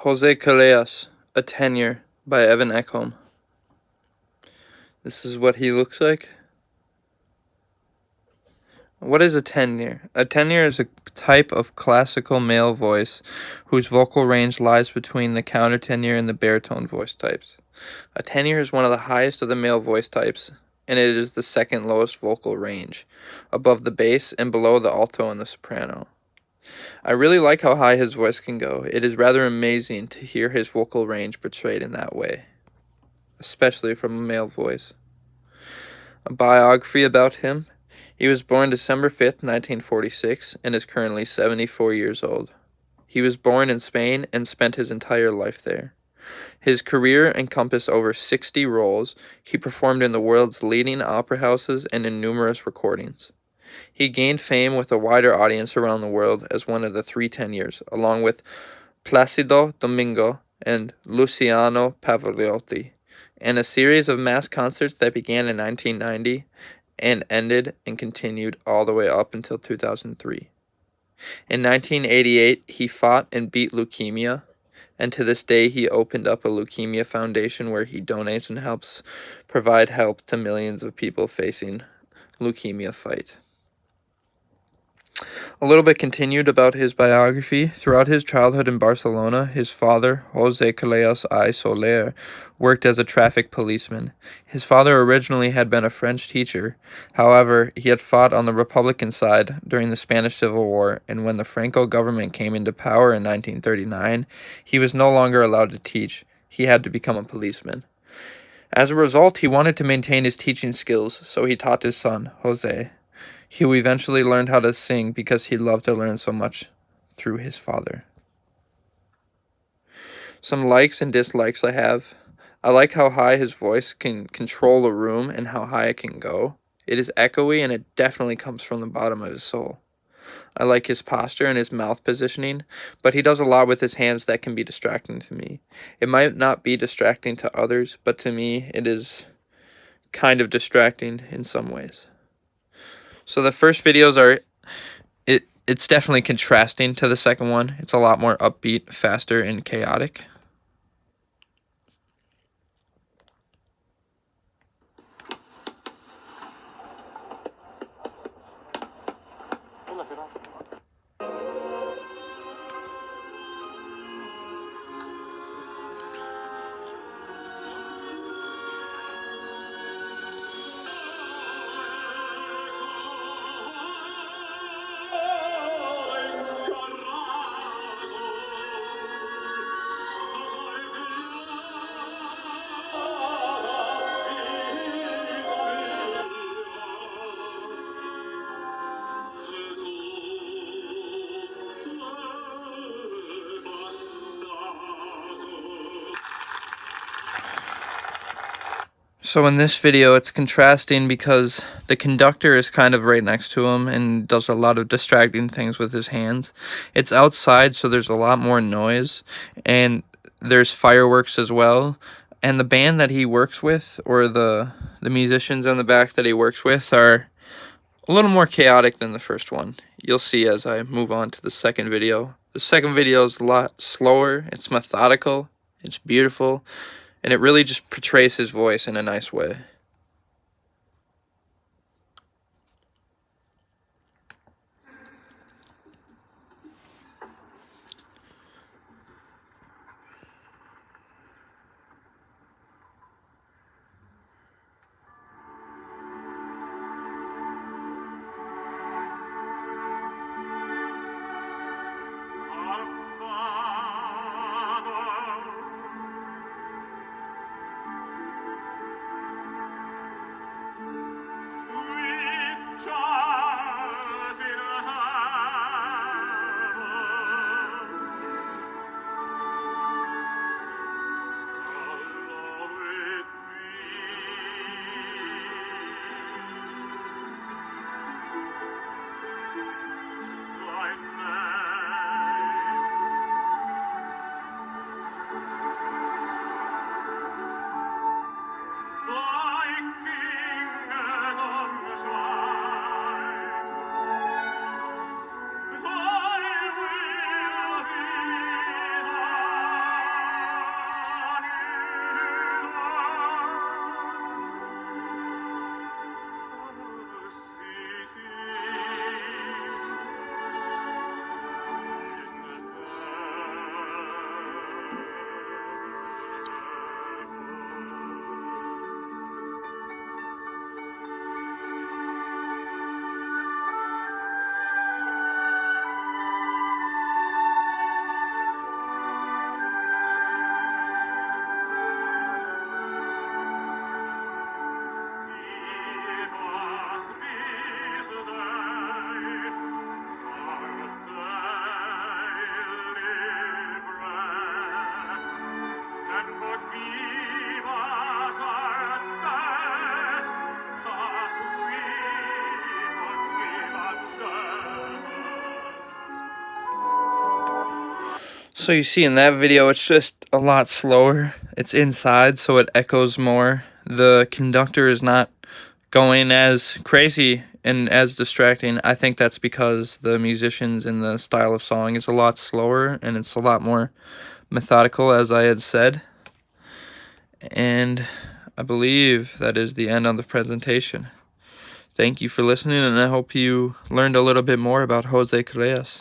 Jose Carreras, A Tenure by Evan Ekholm. This is what he looks like. What is a tenure? A tenure is a type of classical male voice whose vocal range lies between the countertenor and the baritone voice types. A tenure is one of the highest of the male voice types, and it is the second lowest vocal range, above the bass and below the alto and the soprano. I really like how high his voice can go. It is rather amazing to hear his vocal range portrayed in that way, especially from a male voice. A biography about him. He was born December 5th, 1946, and is currently 74 years old. He was born in Spain and spent his entire life there. His career encompassed over 60 roles. He performed in the world's leading opera houses and in numerous recordings. He gained fame with a wider audience around the world as one of the three tenors, along with Placido Domingo and Luciano Pavarotti, and a series of mass concerts that began in 1990 and ended and continued all the way up until 2003. In 1988, he fought and beat leukemia, and to this day he opened up a leukemia foundation where he donates and helps provide help to millions of people facing leukemia fight. A little bit continued about his biography. Throughout his childhood in Barcelona, his father, Jose Carreras I. Soler, worked as a traffic policeman. His father originally had been a French teacher. However, he had fought on the Republican side during the Spanish Civil War, and when the Franco government came into power in 1939, he was no longer allowed to teach. He had to become a policeman. As a result, he wanted to maintain his teaching skills, so he taught his son, Jose. He eventually learned how to sing because he loved to learn so much through his father. Some likes and dislikes I have. I like how high his voice can control a room and how high it can go. It is echoey and it definitely comes from the bottom of his soul. I like his posture and his mouth positioning, but he does a lot with his hands that can be distracting to me. It might not be distracting to others, but to me it is kind of distracting in some ways. So the first videos are, it's definitely contrasting to the second one. It's a lot more upbeat, faster, and chaotic. So in this video, it's contrasting because the conductor is kind of right next to him and does a lot of distracting things with his hands. It's outside, so there's a lot more noise, and there's fireworks as well. And the band that he works with, or the musicians in the back that he works with, are a little more chaotic than the first one. You'll see as I move on to the second video. The second video is a lot slower, it's methodical, it's beautiful, and it really just portrays his voice in a nice way. So you see in that video, it's just a lot slower. It's inside, so it echoes more. The conductor is not going as crazy and as distracting. I think that's because the musicians and the style of song is a lot slower, and it's a lot more methodical, as I had said. And I believe that is the end of the presentation. Thank you for listening, and I hope you learned a little bit more about Jose Carreras.